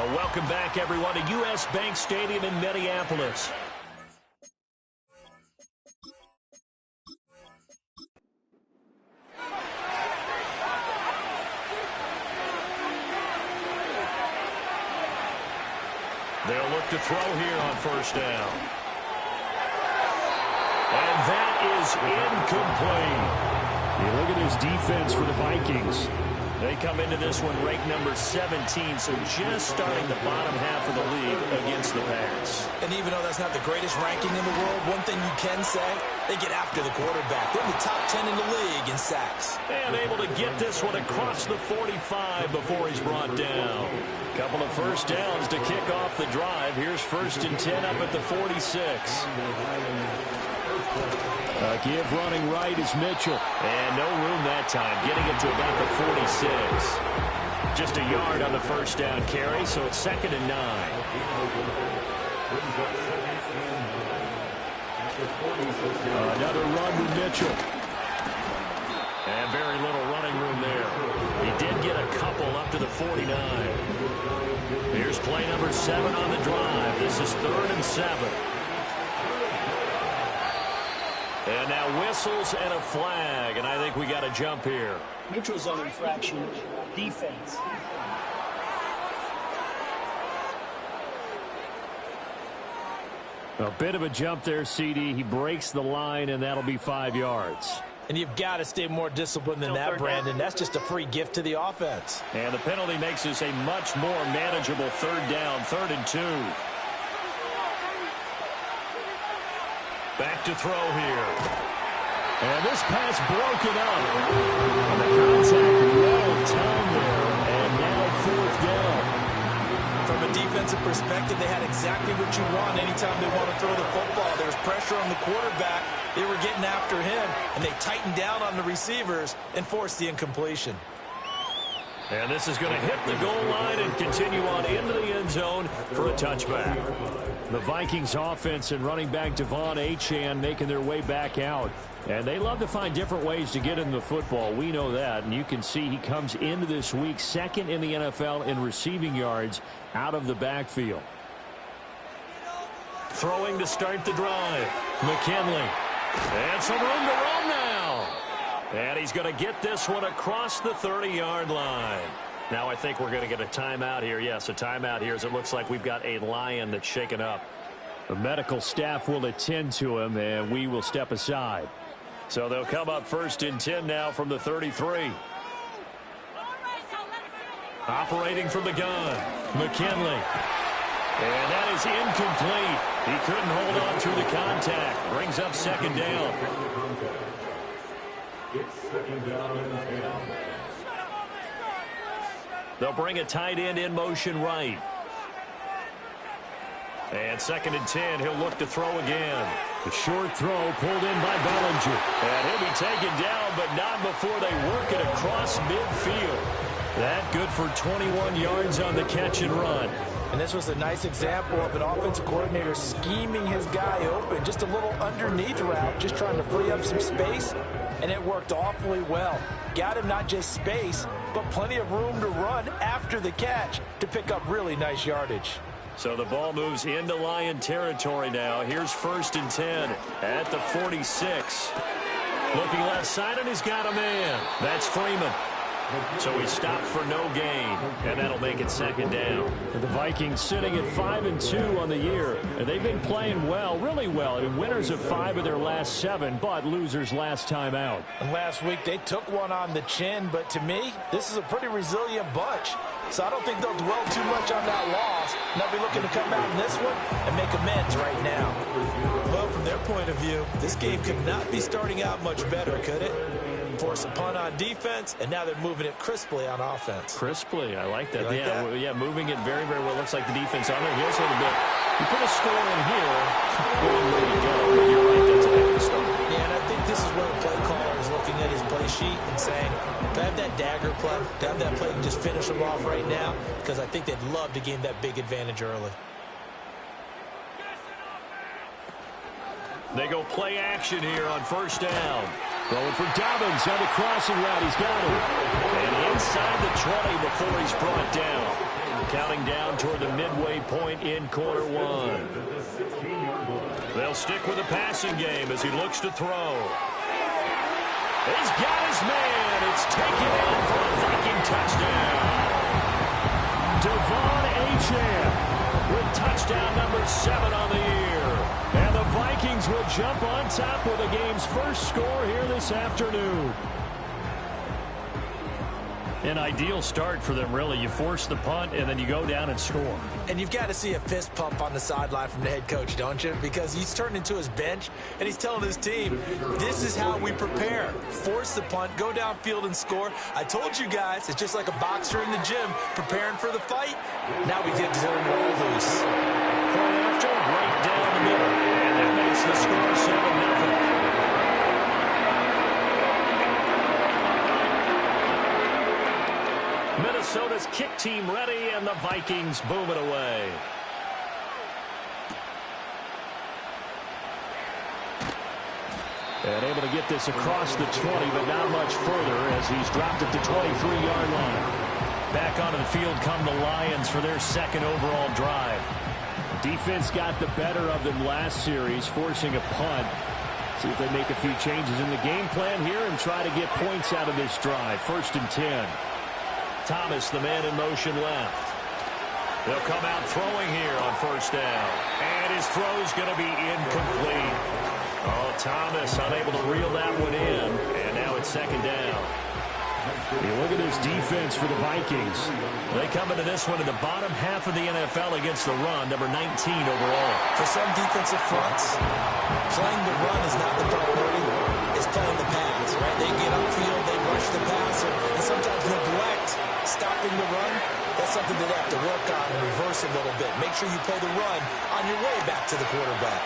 Welcome back, everyone, to U.S. Bank Stadium in Minneapolis. They'll look to throw here on first down. And that is incomplete. You look at this defense for the Vikings. They come into this one ranked number 17, so just starting the bottom half of the league against the pass. And even though that's not the greatest ranking in the world, one thing you can say, they get after the quarterback. They're in the top 10 in the league in sacks. And able to get this one across the 45 before he's brought down. Couple of first downs to kick off the drive. Here's 1st and 10 up at the 46. Give running right is Mitchell. And no room that time, getting it to about the 46. Just a yard on the first down carry, so it's 2nd and 9. Another run with Mitchell. And very little running room there. He did get a couple up to the 49. Here's play number 7 on the drive. This is 3rd and 7. And now whistles and a flag, and I think we got a jump here. Neutral zone infraction, defense. A bit of a jump there, CD. He breaks the line, and that'll be 5 yards. And you've got to stay more disciplined than that, Brandon. That's just a free gift to the offense. And the penalty makes this a much more manageable 3rd down, 3rd and 2. Back to throw here. And this pass broken up. And the contact well timed there. And now 4th down. From a defensive perspective, they had exactly what you want anytime they want to throw the football. There was pressure on the quarterback. They were getting after him, and they tightened down on the receivers and forced the incompletion. And this is going to hit the goal line and continue on into the end zone for a touchback. The Vikings offense and running back Devon Achane making their way back out. And they love to find different ways to get in the football. We know that. And you can see he comes into this week 2nd in the NFL in receiving yards out of the backfield. Throwing to start the drive. McKinley. And some room to run now. And he's going to get this one across the 30-yard line. Now I think we're going to get a timeout here. Yes, a timeout here as it looks like we've got a lion that's shaken up. The medical staff will attend to him, and we will step aside. So they'll come up 1st and 10 now from the 33. Operating from the gun, McKinley. And that is incomplete. He couldn't hold on through the contact. Brings up 2nd down. They'll bring a tight end in motion right. And 2nd and 10, he'll look to throw again. The short throw pulled in by Bellinger. And he'll be taken down, but not before they work it across midfield. That good for 21 yards on the catch and run. And this was a nice example of an offensive coordinator scheming his guy open. Just a little underneath route, just trying to free up some space. And it worked awfully well. Got him not just space, but plenty of room to run after the catch to pick up really nice yardage. So the ball moves into Lion territory now. Here's 1st and 10 at the 46. Looking left side, and he's got a man. That's Freeman. So he stopped for no gain, and that'll make it 2nd down. And the Vikings sitting at 5-2 on the year. And they've been playing well, really well. I mean, winners of 5 of their last 7, but losers last time out. And last week they took one on the chin, but to me, this is a pretty resilient bunch. So I don't think they'll dwell too much on that loss. And they'll be looking to come out in this one and make amends right now. Well, from their point of view, this game could not be starting out much better, could it? Force a punt on defense, and now they're moving it crisply on offense. Crisply, I like that. Like that? Yeah, moving it very, very well. Looks like the defense on their heels a little bit. You put a score in here, long way to go. But you're right, that's a heck of a start. Yeah, and I think this is where the play caller is looking at his play sheet and saying, to have that dagger play, to have that play and just finish them off right now, because I think they'd love to gain that big advantage early. They go play action here on 1st down. Going for Dobbins on the crossing route. He's got him. And inside the 20 before he's brought down. counting down toward the midway point in quarter one. They'll stick with the passing game as he looks to throw. He's got his man. It's taken in for a Viking touchdown. Devon Achane with touchdown number 7 on the year. And the Vikings will jump on top with the game's first score here this afternoon. An ideal start for them, really. You force the punt, and then you go down and score. And you've got to see a fist pump on the sideline from the head coach, don't you? Because he's turned into his bench, and he's telling his team, this is how we prepare. Force the punt, go downfield and score. I told you guys, it's just like a boxer in the gym preparing for the fight. Now we get to turn it all loose. Play after, right down the middle. And that makes the score 7-0. Minnesota's kick team ready, and the Vikings boom it away. And able to get this across the 20, but not much further as he's dropped at the 23-yard line. Back onto the field come the Lions for their second overall drive. Defense got the better of them last series, forcing a punt. See if they make a few changes in the game plan here and try to get points out of this drive. 1st and 10. Thomas, the man in motion left. They'll come out throwing here on 1st down. And his throw's going to be incomplete. Oh, Thomas unable to reel that one in. And now it's 2nd down. You look at this defense for the Vikings. They come into this one in the bottom half of the NFL against the run, number 19 overall. For some defensive fronts, playing the run is not the priority. It's playing the pass, right? They get upfield, they rush the passer, and sometimes neglect stopping the run. That's something they have to work on and reverse a little bit. Make sure you play the run on your way back to the quarterback.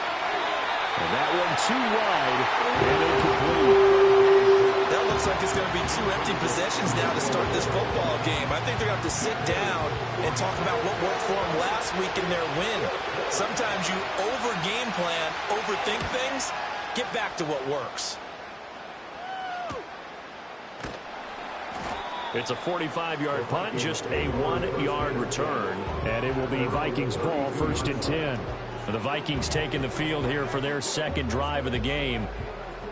And that one too wide and incomplete. That looks like it's going to be 2 empty possessions now to start this football game. I think they're going to have to sit down and talk about what worked for them last week in their win. Sometimes you over-game plan, overthink things. Get back to what works. It's a 45-yard punt, just a 1-yard return. And it will be Vikings ball, 1st and 10. The Vikings taking the field here for their second drive of the game.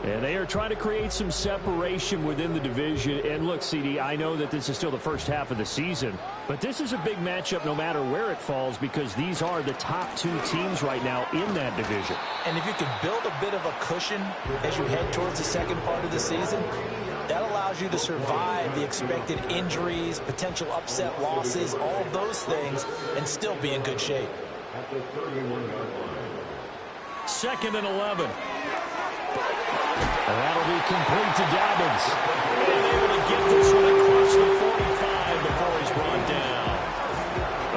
And they are trying to create some separation within the division. And look, CD, I know that this is still the first half of the season, but this is a big matchup no matter where it falls because these are the top 2 teams right now in that division. And if you can build a bit of a cushion as you head towards the second part of the season, that allows you to survive the expected injuries, potential upset losses, all of those things, and still be in good shape. 2nd and 11. And that'll be complete to Dobbins. And able to get this one across the 45 before he's brought down.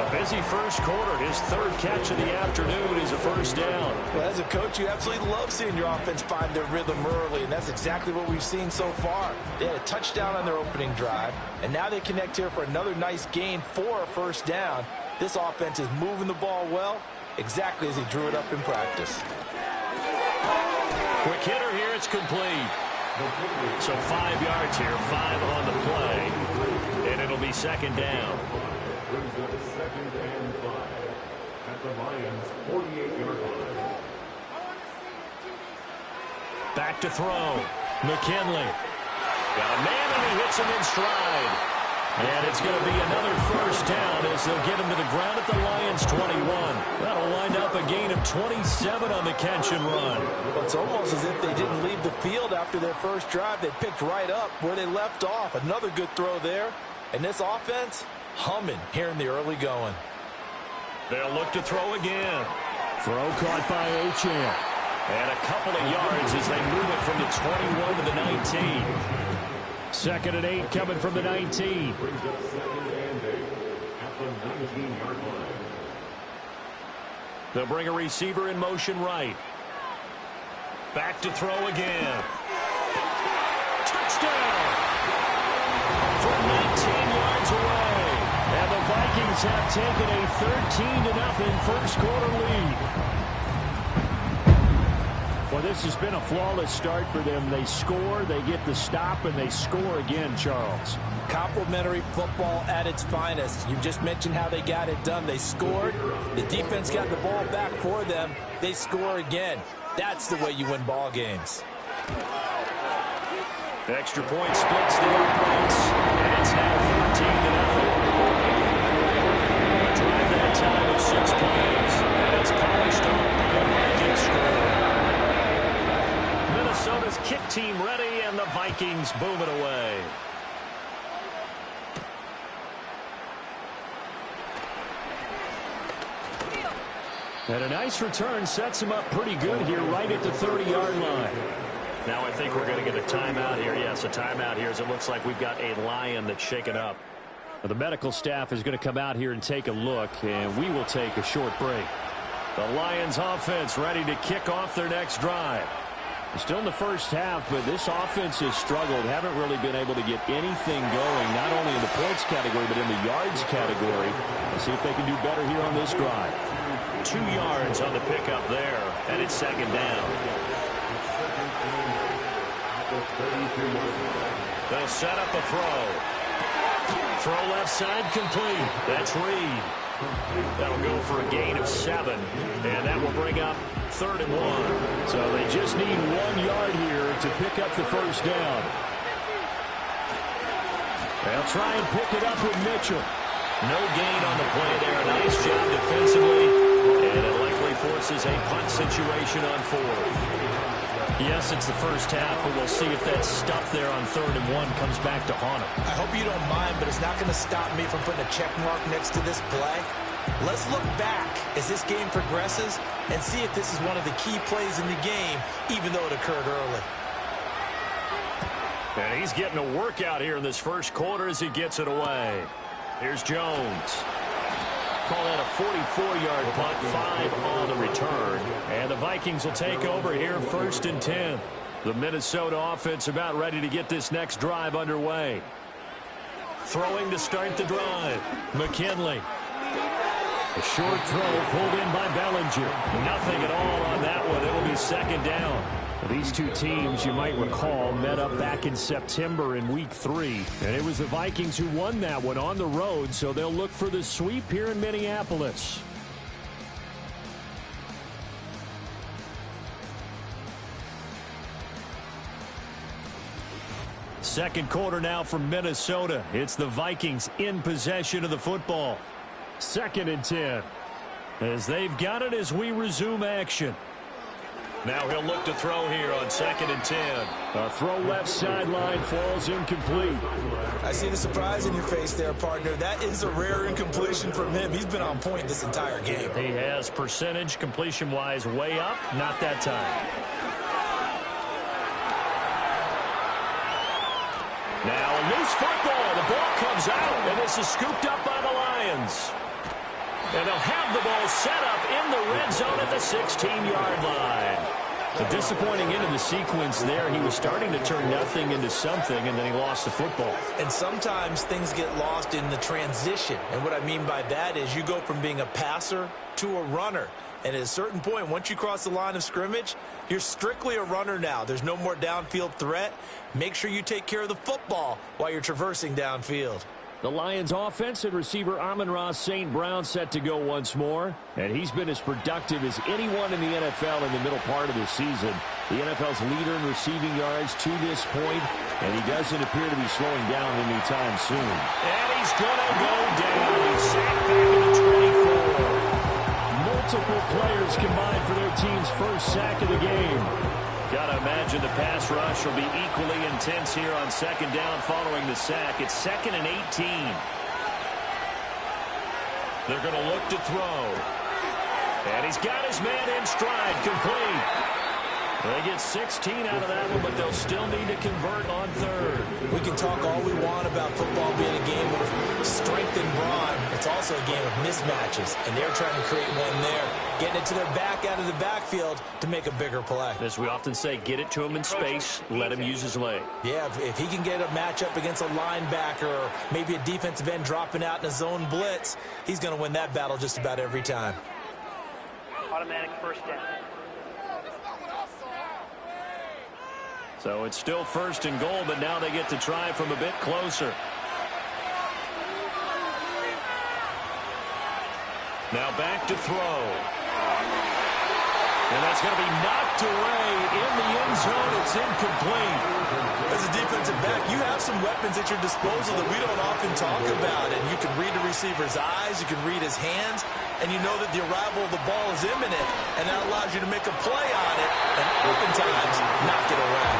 A busy first quarter. His 3rd catch of the afternoon is a 1st down. Well, as a coach, you absolutely love seeing your offense find their rhythm early, and that's exactly what we've seen so far. They had a touchdown on their opening drive, and now they connect here for another nice gain for a 1st down. This offense is moving the ball well, exactly as he drew it up in practice. Quick hitter here, it's complete. So 5 yards here, 5 on the play, and it'll be 2nd down. Back to throw. McKinley. Got a man, and he hits him in stride. And it's going to be another 1st down as they'll get him to the ground at the Lions' 21. That'll wind up a gain of 27 on the catch and run. Well, it's almost as if they didn't leave the field after their first drive. They picked right up where they left off. Another good throw there. And this offense, humming here in the early going. They'll look to throw again. Throw caught by Achane. And a couple of yards as they move it from the 21 to the 19. 2nd and 8 coming from the 19. They'll bring a receiver in motion right. Back to throw again. Touchdown! From 19 yards away. And the Vikings have taken a 13-0 first quarter lead. Well, this has been a flawless start for them. They score, they get the stop, and they score again, Charles. Complimentary football at its finest. You just mentioned how they got it done. They scored. The defense got the ball back for them. They score again. That's the way you win ball games. The extra point splits the offense, and it's now 14-0. A drive that time of 6 plays, and it's polished off by a Viking score. Minnesota's kick team ready, and the Vikings boom it away. And a nice return sets him up pretty good here right at the 30-yard line. Now I think we're going to get a timeout here. Yes, a timeout here as it looks like we've got a Lion that's shaken up. Well, the medical staff is going to come out here and take a look, and we will take a short break. The Lions offense ready to kick off their next drive. Still in the first half, but this offense has struggled. Haven't really been able to get anything going, not only in the points category, but in the yards category. Let's see if they can do better here on this drive. 2 yards on the pickup there, and it's second down. They'll set up a throw. Throw left side complete. That's Reed. That'll go for a gain of 7, and that will bring up 3rd and 1. So they just need 1 yard here to pick up the first down. They'll try and pick it up with Mitchell. No gain on the play there. Nice job defensively, and it likely forces a punt situation on 4th. Yes, it's the first half, but we'll see if that stuff there on 3rd and 1 comes back to haunt him. I hope you don't mind, but it's not going to stop me from putting a check mark next to this play. Let's look back as this game progresses and see if this is one of the key plays in the game, even though it occurred early. And he's getting a workout here in this first quarter as he gets it away. Here's Jones. Call that a 44-yard punt, 5 on the return. And the Vikings will take over here, 1st and 10. The Minnesota offense about ready to get this next drive underway. Throwing to start the drive. McKinley. A short throw pulled in by Bellinger. Nothing at all on that one. It will be second down. These two teams, you might recall, met up back in September in Week 3. And it was the Vikings who won that one on the road, so they'll look for the sweep here in Minneapolis. Second quarter now from Minnesota. It's the Vikings in possession of the football. 2nd and 10. As they've got it as we resume action. Now he'll look to throw here on 2nd and 10. A throw left sideline falls incomplete. I see the surprise in your face there, partner. That is a rare incompletion from him. He's been on point this entire game. He has percentage completion-wise way up. Not that time. Now a loose football. The ball comes out, and this is scooped up by the Lions. And they'll have the ball set up in the red zone at the 16-yard line. A disappointing end of the sequence there. He was starting to turn nothing into something, and then he lost the football. And sometimes things get lost in the transition. And what I mean by that is you go from being a passer to a runner. And at a certain point, once you cross the line of scrimmage, you're strictly a runner now. There's no more downfield threat. Make sure you take care of the football while you're traversing downfield. The Lions offense and receiver Amon-Ra St. Brown set to go once more. And he's been as productive as anyone in the NFL in the middle part of the season. The NFL's leader in receiving yards to this point, and he doesn't appear to be slowing down anytime soon. And he's going to go down. He's sacked back at the 24. Multiple players combined for their team's first sack of the game. Got to imagine the pass rush will be equally intense here on 2nd down following the sack. It's 2nd and 18. They're going to look to throw. And he's got his man in stride, complete. They get 16 out of that one, but they'll still need to convert on 3rd. We can talk all we want about football being a game of strength and brawn. It's also a game of mismatches, and they're trying to create one there, getting it to their back out of the backfield to make a bigger play. As we often say, get it to him in space, let him use his leg. Yeah, if he can get a matchup against a linebacker or maybe a defensive end dropping out in a zone blitz, he's going to win that battle just about every time. Automatic first down. So it's still 1st and goal, but now they get to try from a bit closer. Now back to throw. And that's going to be knocked away in the end zone. It's incomplete. As a defensive back, you have some weapons at your disposal that we don't often talk about. And you can read the receiver's eyes, you can read his hands, and you know that the arrival of the ball is imminent. And that allows you to make a play on it and oftentimes knock it away.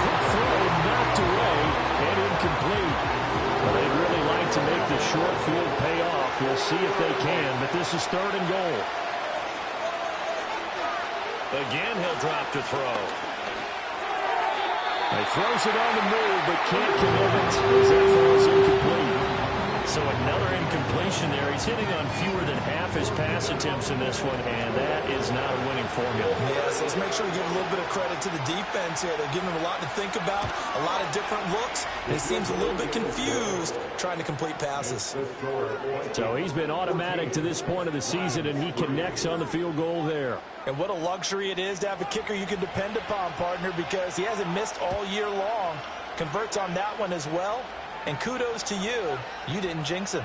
Quick throw knocked away and incomplete. Well, they'd really like to make the short field pay off. We'll see if they can, but this is 3rd and goal. Again, he'll drop to throw. He throws it on the move, but can't commit it as that falls incomplete. So another incompletion there. He's hitting on fewer than half his pass attempts in this one, and that is not a winning formula. Yeah, so let's make sure we give a little bit of credit to the defense here. They're giving him a lot to think about, a lot of different looks, and he seems a little bit confused trying to complete passes. So he's been automatic to this point of the season, and he connects on the field goal there. And what a luxury it is to have a kicker you can depend upon, partner, because he hasn't missed all year long. Converts on that one as well. And kudos to you. You didn't jinx him.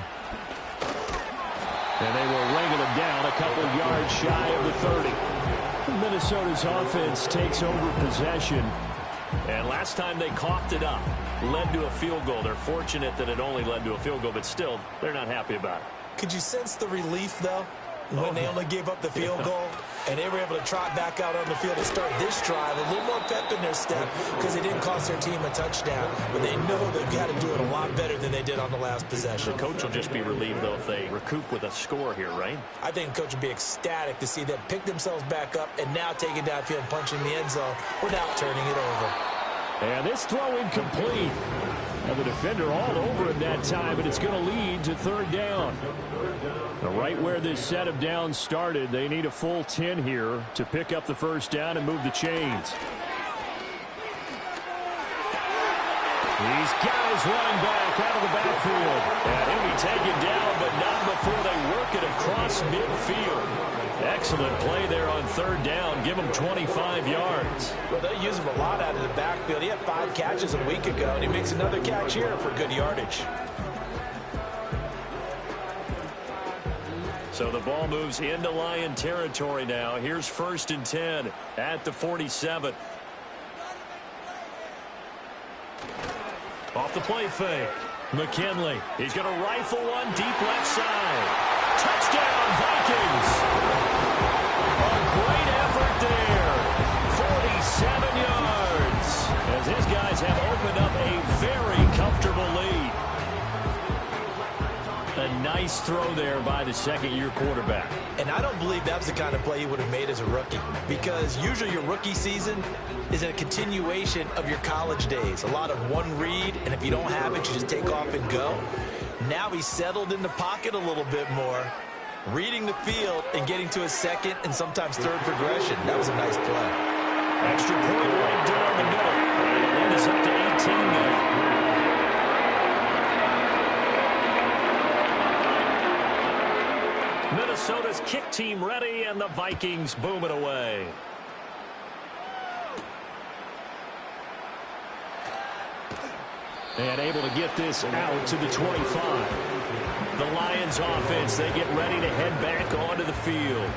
And they will wrangle him down a couple yards shy of the 30. Minnesota's offense takes over possession. And last time they coughed it up, led to a field goal. They're fortunate that it only led to a field goal, but still, they're not happy about it. Could you sense the relief, though, when they only gave up the field goal and they were able to trot back out on the field to start this drive? A little more pep in their step because it didn't cost their team a touchdown, but they know they've got to do it a lot better than they did on the last possession. The coach will just be relieved, though, if they recoup with a score here, right? I think the coach will be ecstatic to see them pick themselves back up and now take it downfield and punch in the end zone without turning it over. And this throw incomplete. And the defender all over him that time, but it's going to lead to 3rd down. Right where this set of downs started, they need a full 10 here to pick up the 1st down and move the chains. These guys running back out of the backfield. And he'll be taken down, but not before they work it across midfield. Excellent play there on 3rd down. Give him 25 yards. Well, they use him a lot out of the backfield. He had 5 catches a week ago, and he makes another catch here for good yardage. So the ball moves into Lion territory now. Here's 1st and 10 at the 47. Off the play fake. McKinley. He's going to rifle one deep left side. Touchdown, Vikings. A great effort there. 47 yards. As his guys have opened up a very comfortable lead. A nice throw there by the 2nd-year quarterback. And I don't believe that was the kind of play he would have made as a rookie, because usually your rookie season is a continuation of your college days. A lot of one read, and if you don't have it, you just take off and go. Now he's settled in the pocket a little bit more, reading the field and getting to his 2nd and sometimes 3rd progression. That was a nice play. Extra point right down the middle. And the lead is up to 18 now. Minnesota's kick team ready, and the Vikings boom it away. And able to get this out to the 25. The Lions offense, they get ready to head back onto the field.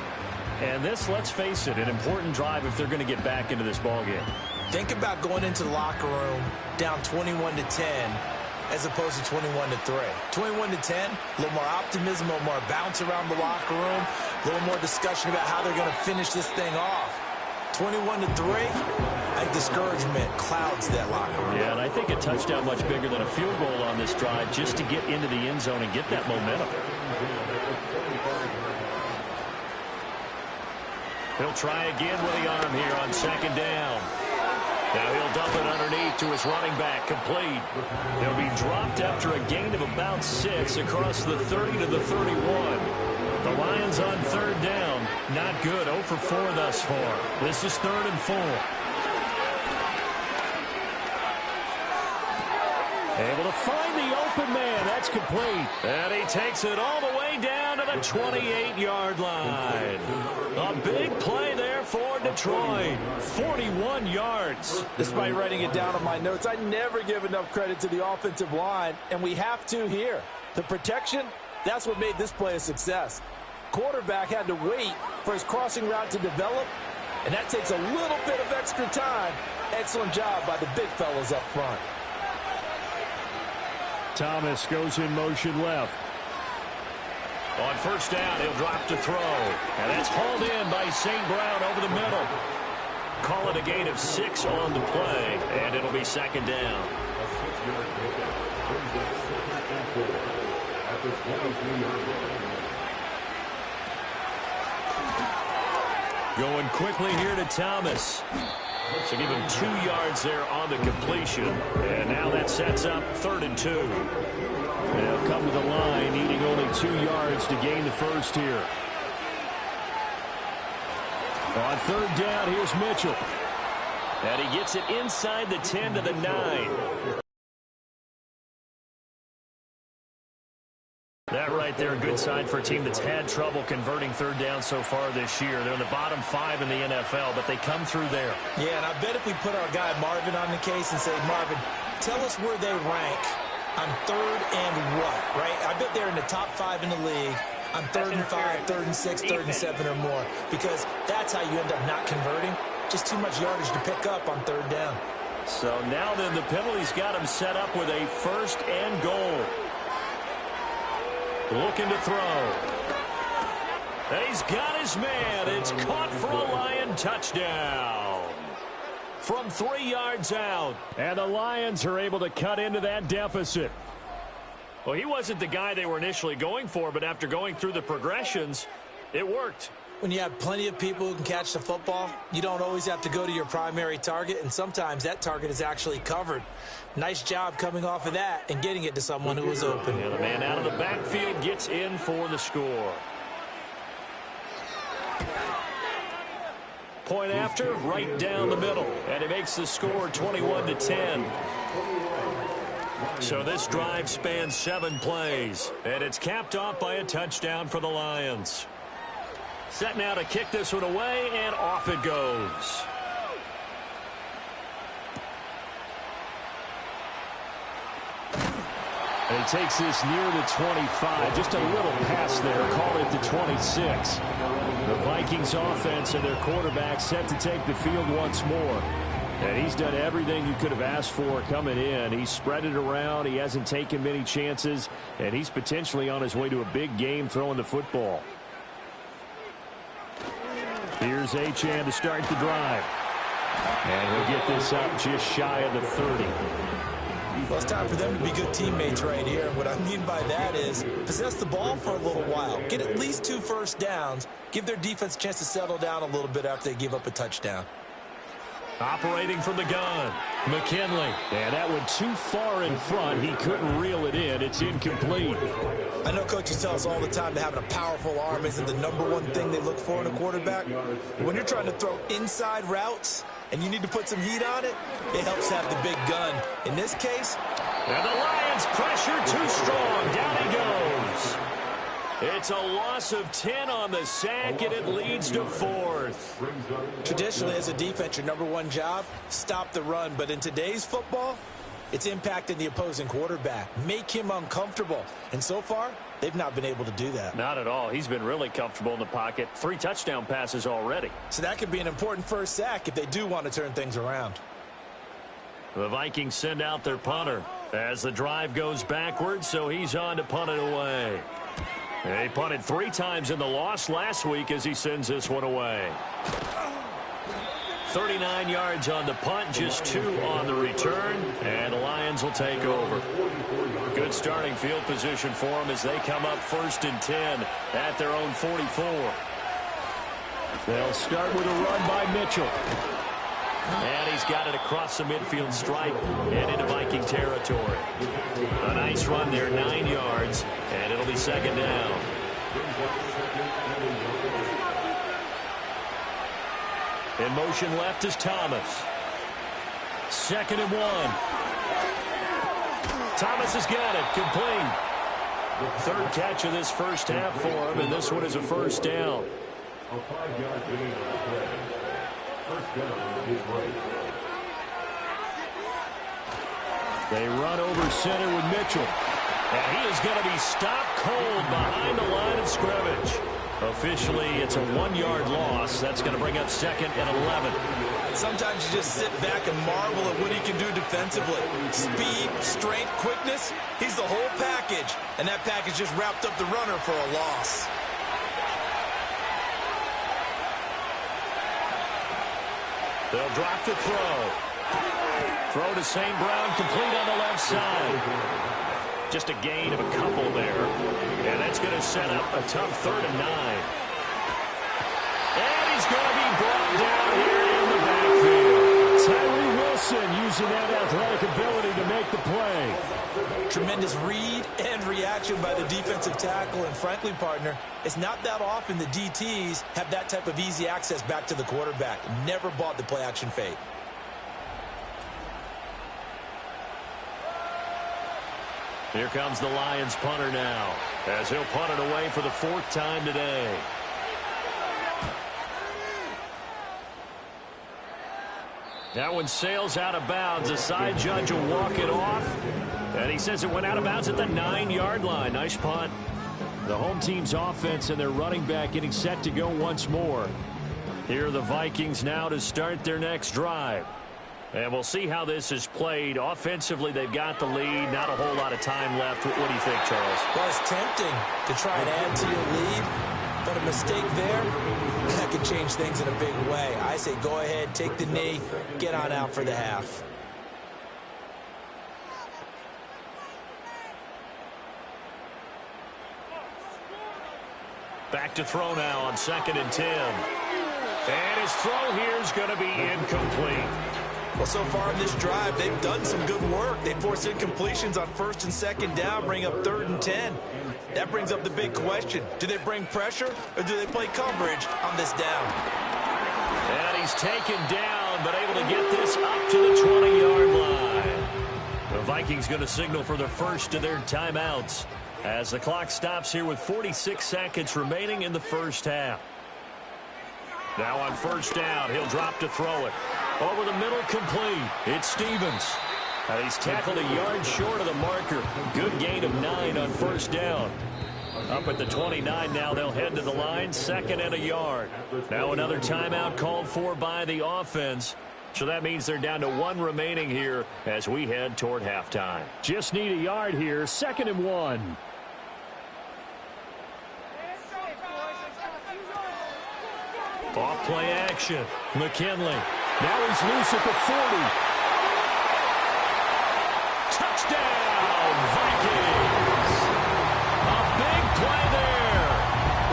And this, let's face it, an important drive if they're going to get back into this ballgame. Think about going into the locker room down 21-10 as opposed to 21-3. 21-10, a little more optimism, a little more bounce around the locker room, a little more discussion about how they're going to finish this thing off. 21-3, I think discouragement clouds that locker room. Yeah, and I think a touchdown much bigger than a field goal on this drive just to get into the end zone and get that momentum. He'll try again with the arm here on 2nd down. Now he'll dump it underneath to his running back, complete. He'll be dropped after a gain of about 6 across the 30 to the 31. The Lions on 3rd down. Not good. 0 for 4 thus far. This is 3rd and 4. Able to find the open man. That's complete. And he takes it all the way down to the 28-yard line. A big play there for Detroit. 41 yards. Despite writing it down on my notes, I never give enough credit to the offensive line, and we have to here. The protection, that's what made this play a success. Quarterback had to wait for his crossing route to develop, and that takes a little bit of extra time. Excellent job by the big fellas up front. Thomas goes in motion left. On first down, he'll drop to throw. And that's hauled in by St. Brown over the middle. Call it a gain of 6 on the play, and it'll be second down. Going quickly here to Thomas. So give him 2 yards there on the completion. And now that sets up 3rd and 2. They'll come to the line, needing only 2 yards to gain the first here. On 3rd down, here's Mitchell. And he gets it inside the 10 to the 9. That right there, a good sign for a team that's had trouble converting 3rd down so far this year. They're in the bottom 5 in the NFL, but they come through there. Yeah, and I bet if we put our guy Marvin on the case and say, Marvin, tell us where they rank on 3rd and what, right? I bet they're in the top 5 in the league on 3rd and 5, 3rd and 6, 3rd and 7 or more, because that's how you end up not converting. Just too much yardage to pick up on 3rd down. So now then the penalty's got him set up with a 1st and goal. Looking to throw. And he's got his man. It's caught for a Lion touchdown. From 3 yards out. And the Lions are able to cut into that deficit. Well, he wasn't the guy they were initially going for, but after going through the progressions, it worked. When you have plenty of people who can catch the football, you don't always have to go to your primary target, and sometimes that target is actually covered. Nice job coming off of that and getting it to someone who was open. And the man out of the backfield gets in for the score. Point after, right down the middle, and it makes the score 21-10. So this drive spans 7 plays, and it's capped off by a touchdown for the Lions. Set now to kick this one away, and off it goes. And he takes this near the 25. Just a little pass there. Call it the 26. The Vikings offense and their quarterback set to take the field once more. And he's done everything you could have asked for coming in. He's spread it around. He hasn't taken many chances. And he's potentially on his way to a big game throwing the football. Here's Achane to start the drive. And he'll get this up just shy of the 30. Well, it's time for them to be good teammates right here. And what I mean by that is possess the ball for a little while. Get at least 2 first downs. Give their defense a chance to settle down a little bit after they give up a touchdown. Operating from the gun, McKinley. And that went too far in front. He couldn't reel it in. It's incomplete. I know coaches tell us all the time that having a powerful arm isn't the #1 thing they look for in a quarterback. When you're trying to throw inside routes and you need to put some heat on it, it helps have the big gun. In this case, and the Lions pressure too strong. Down he goes. It's a loss of 10 on the sack, and it leads to 4th. Traditionally, as a defense, your #1 job, stop the run. But in today's football, it's impacting the opposing quarterback. Make him uncomfortable. And so far, they've not been able to do that. Not at all. He's been really comfortable in the pocket. 3 touchdown passes already. So that could be an important first sack if they do want to turn things around. The Vikings send out their punter as the drive goes backwards, so he's on to punt it away. He punted 3 times in the loss last week as he sends this one away. 39 yards on the punt, just 2 on the return, and the Lions will take over. Good starting field position for them as they come up 1st and 10 at their own 44. They'll start with a run by Mitchell. And he's got it across the midfield stripe and into Viking territory. A nice run there, 9 yards, and it'll be second down. In motion left is Thomas. 2nd and 1. Thomas has got it, complete. 3rd catch of this first half for him, and this one is a first down. A 5-yard gain on the play. First down is right. They run over center with Mitchell. And he is going to be stopped cold behind the line of scrimmage. Officially, it's a 1-yard loss. That's going to bring up 2nd and 11. Sometimes you just sit back and marvel at what he can do defensively. Speed, strength, quickness. He's the whole package. And that package just wrapped up the runner for a loss. They'll drop to throw. Throw to St. Brown, complete on the left side. Just a gain of a couple there. And that's going to set up a tough 3rd and 9. And he's going to be brought down here in the backfield. Tyree Wilson using that athletic ability to make the play. Tremendous read and reaction by the defensive tackle. And frankly, partner, it's not that often the DTs have that type of easy access back to the quarterback. Never bought the play action fake. Here comes the Lions punter now, as he'll punt it away for the 4th time today. That one sails out of bounds. The side judge will walk it off, and he says it went out of bounds at the 9-yard line. Nice punt. The home team's offense and their running back getting set to go once more. Here are the Vikings now to start their next drive. And we'll see how this is played. Offensively, they've got the lead. Not a whole lot of time left. What do you think, Charles? Well, it's tempting to try and add to your lead, but a mistake there, that could change things in a big way. I say go ahead, take the knee, get on out for the half. Back to throw now on 2nd and 10. And his throw here is going to be incomplete. Well, so far in this drive, they've done some good work. They forced incompletions on 1st and 2nd down, bring up 3rd and 10. That brings up the big question. Do they bring pressure or do they play coverage on this down? And he's taken down, but able to get this up to the 20-yard line. The Vikings going to signal for the first of their timeouts as the clock stops here with 46 seconds remaining in the first half. Now on 1st down, he'll drop to throw it. Over the middle, complete. It's Stevens. And he's tackled a yard short of the marker. Good gain of 9 on 1st down. Up at the 29 now, they'll head to the line, 2nd and a yard. Now another timeout called for by the offense. So that means they're down to 1 remaining here as we head toward halftime. Just need a yard here, 2nd and 1. Off play action. McKinley. Now he's loose at the 40. Touchdown, Vikings. A big play there.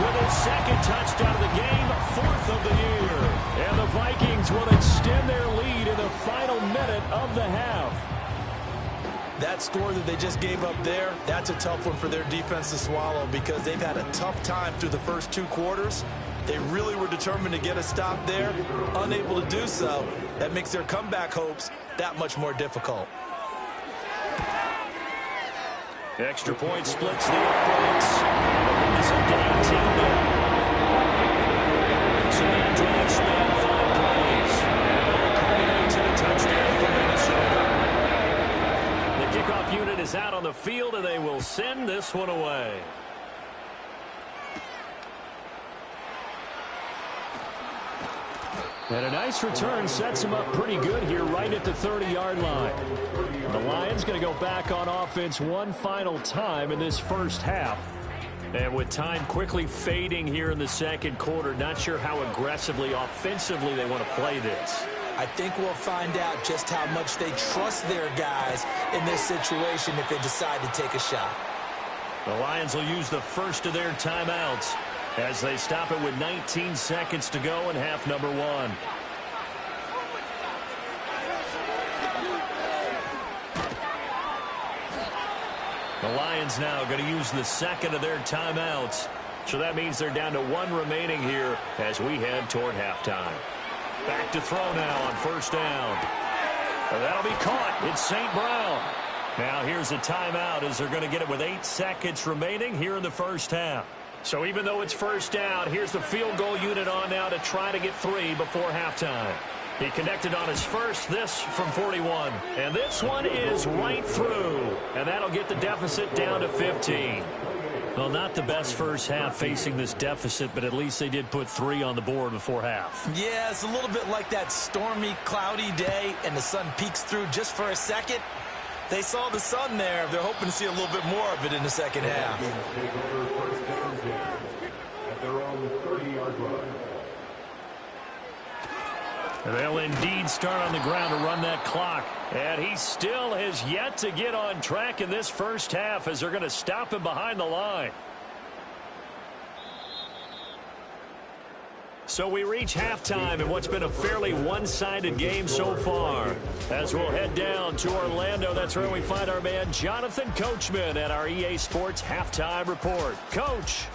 With his 2nd touchdown of the game, 4th of the year. And the Vikings will extend their lead in the final minute of the half. That score that they just gave up there, that's a tough one for their defense to swallow because they've had a tough time through the first 2 quarters. They really were determined to get a stop there, unable to do so. That makes their comeback hopes that much more difficult. Extra point splits the uprights. It's up to 18 now. So that drive spanned 5 plays. And all culminating to the touchdown for Minnesota. The kickoff unit is out on the field, and they will send this one away. And a nice return sets him up pretty good here right at the 30-yard line. The Lions going to go back on offense one final time in this first half. And with time quickly fading here in the 2nd quarter, not sure how aggressively, offensively they want to play this. I think we'll find out just how much they trust their guys in this situation if they decide to take a shot. The Lions will use the first of their timeouts as they stop it with 19 seconds to go in half number 1. The Lions now going to use the 2nd of their timeouts. So that means they're down to 1 remaining here as we head toward halftime. Back to throw now on 1st down. And that'll be caught. It's St. Brown. Now here's a timeout as they're going to get it with 8 seconds remaining here in the first half. So even though it's first down, here's the field goal unit on now to try to get 3 before halftime. He connected on his first, this from 41. And this one is right through. And that'll get the deficit down to 15. Well, not the best first half facing this deficit, but at least they did put 3 on the board before half. Yeah, it's a little bit like that stormy, cloudy day, and the sun peeks through just for a second. They saw the sun there. They're hoping to see a little bit more of it in the second half. At their own 30-yard line. They'll indeed start on the ground to run that clock. And he still has yet to get on track in this first half as they're going to stop him behind the line. So we reach halftime in what's been a fairly one-sided game so far. As we'll head down to Orlando, that's where we find our man Jonathan Coachman at our EA Sports Halftime Report. Coach.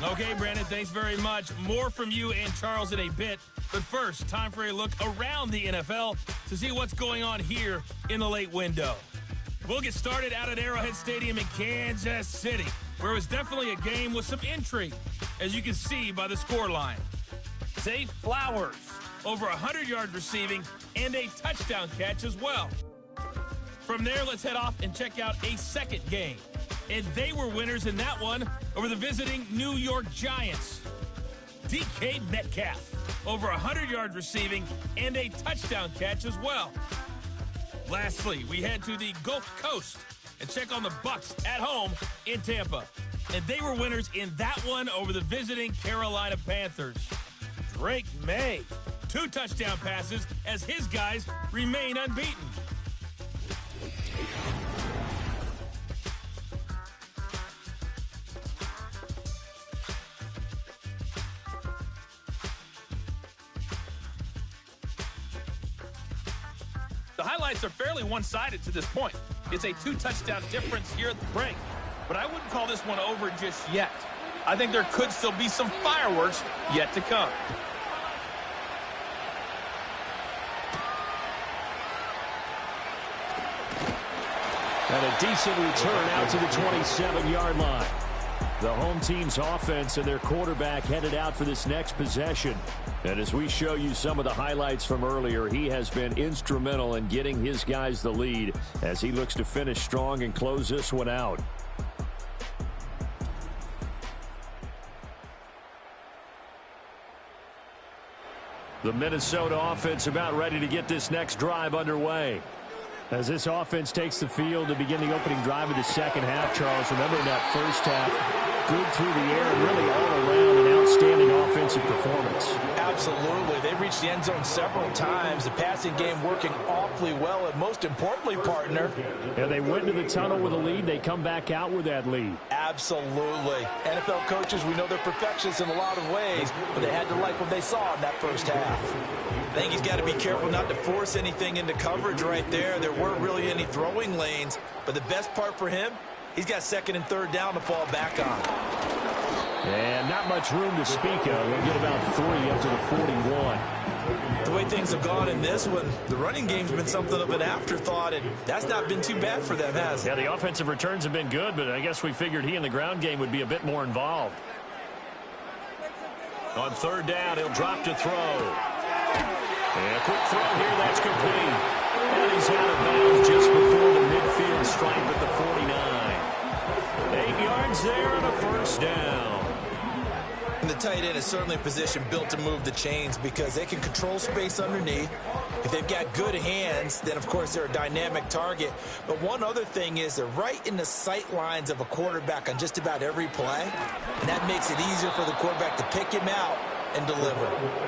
Okay, Brandon, thanks very much. More from you and Charles in a bit. But first, time for a look around the NFL to see what's going on here in the late window. We'll get started out at Arrowhead Stadium in Kansas City, where it was definitely a game with some intrigue, as you can see by the scoreline. Zay Flowers, over 100 yards receiving and a touchdown catch as well. From there, let's head off and check out a second game. And they were winners in that one over the visiting New York Giants. DK Metcalf, over 100 yards receiving and a touchdown catch as well. Lastly, we head to the Gulf Coast and check on the Bucs at home in Tampa. And they were winners in that one over the visiting Carolina Panthers. Drake May, 2 touchdown passes as his guys remain unbeaten. The highlights are fairly one-sided to this point. It's a 2-touchdown difference here at the break. But I wouldn't call this one over just yet. I think there could still be some fireworks yet to come. And a decent return out to the 27-yard line. The home team's offense and their quarterback headed out for this next possession. And as we show you some of the highlights from earlier, he has been instrumental in getting his guys the lead as he looks to finish strong and close this one out. The Minnesota offense about ready to get this next drive underway. As this offense takes the field to begin the opening drive of the second half, Charles, remember in that first half, good through the air and really all around an outstanding offensive performance. Absolutely. They reached the end zone several times. The passing game working awfully well, and most importantly, partner. And they went to the tunnel with a lead. They come back out with that lead. Absolutely. NFL coaches, we know they're perfectionists in a lot of ways, but they had to like what they saw in that first half. I think he's got to be careful not to force anything into coverage right there. There weren't really any throwing lanes, but the best part for him, he's got second and third down to fall back on. And not much room to speak of. We'll get about 3 up to the 41. The way things have gone in this one, the running game's been something of an afterthought, and that's not been too bad for them, has it? Yeah, the offensive returns have been good, but I guess we figured he in the ground game would be a bit more involved. On third down, he'll drop to throw. And a quick throw here, that's complete. And he's out of bounds just before the midfield stripe at the 49. 8 yards there and a first down. And the tight end is certainly a position built to move the chains because they can control space underneath. If they've got good hands, then of course they're a dynamic target. But one other thing is they're right in the sight lines of a quarterback on just about every play. And that makes it easier for the quarterback to pick him out and deliver.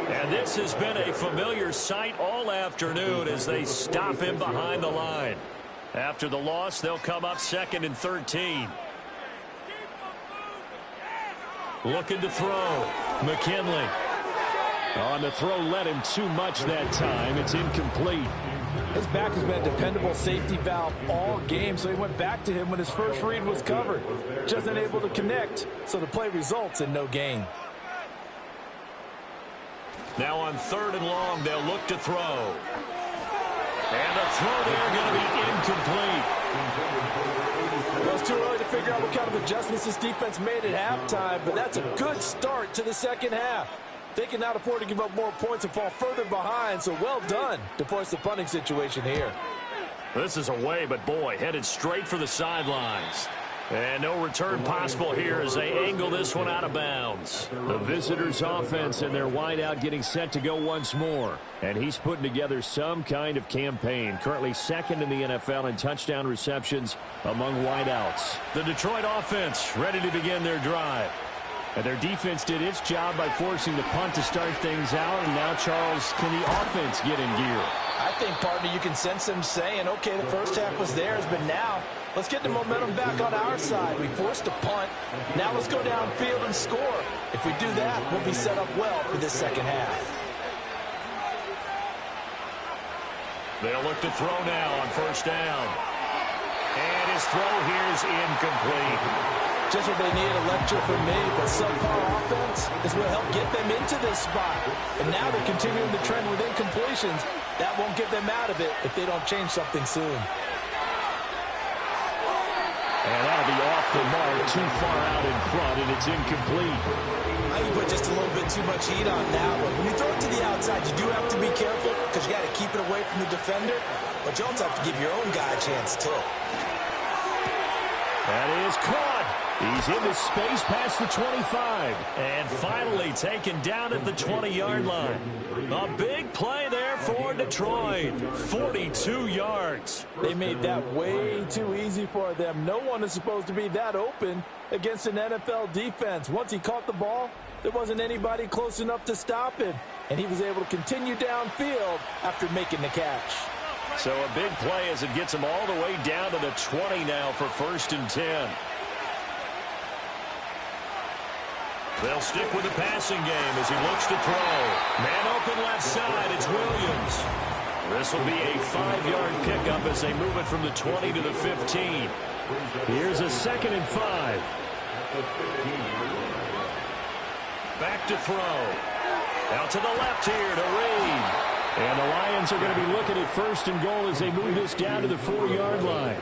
And this has been a familiar sight all afternoon as they stop him behind the line. After the loss, they'll come up 2nd and 13. Looking to throw. McKinley. On the throw, led him too much that time. It's incomplete. His back has been a dependable safety valve all game, so he went back to him when his first read was covered. Just unable to connect, so the play results in no gain. Now on 3rd and long, they'll look to throw. And the throw there going to be incomplete. Well, it's too early to figure out what kind of adjustments this defense made at halftime, but that's a good start to the second half. They can not afford to give up more points and fall further behind, so well done to force the punting situation here. This is away, but boy, headed straight for the sidelines. And no return possible here as they angle this one out of bounds. The visitors' offense and their wideout getting set to go once more. And he's putting together some kind of campaign. Currently second in the NFL in touchdown receptions among wideouts. The Detroit offense ready to begin their drive. And their defense did its job by forcing the punt to start things out. And now, Charles, can the offense get in gear? I think, partner, you can sense them saying, okay, the first half was theirs, but now let's get the momentum back on our side. We forced a punt. Now let's go downfield and score. If we do that, we'll be set up well for this second half. They'll look to throw now on first down. And his throw here is incomplete. Just what they need, a lecture from me, but subpar offense is what helped get them into this spot. And now they're continuing the trend with incompletions. That won't get them out of it if they don't change something soon. And that'll be off the mark, too far out in front, and it's incomplete. I think you put just a little bit too much heat on that one. When you throw it to the outside, you do have to be careful because you got to keep it away from the defender. But you also have to give your own guy a chance, too. That is caught. He's into space past the 25. And finally taken down at the 20-yard line. A big play there for Detroit. 42 yards. They made that way too easy for them. No one is supposed to be that open against an NFL defense. Once he caught the ball, there wasn't anybody close enough to stop him. And he was able to continue downfield after making the catch. So a big play as it gets him all the way down to the 20 now for 1st and 10. They'll stick with the passing game as he looks to throw. Man open left side, it's Williams. This will be a 5-yard pickup as they move it from the 20 to the 15. Here's a 2nd and 5. Back to throw. Out to the left here to Reed. And the Lions are going to be looking at 1st and goal as they move this down to the 4-yard line.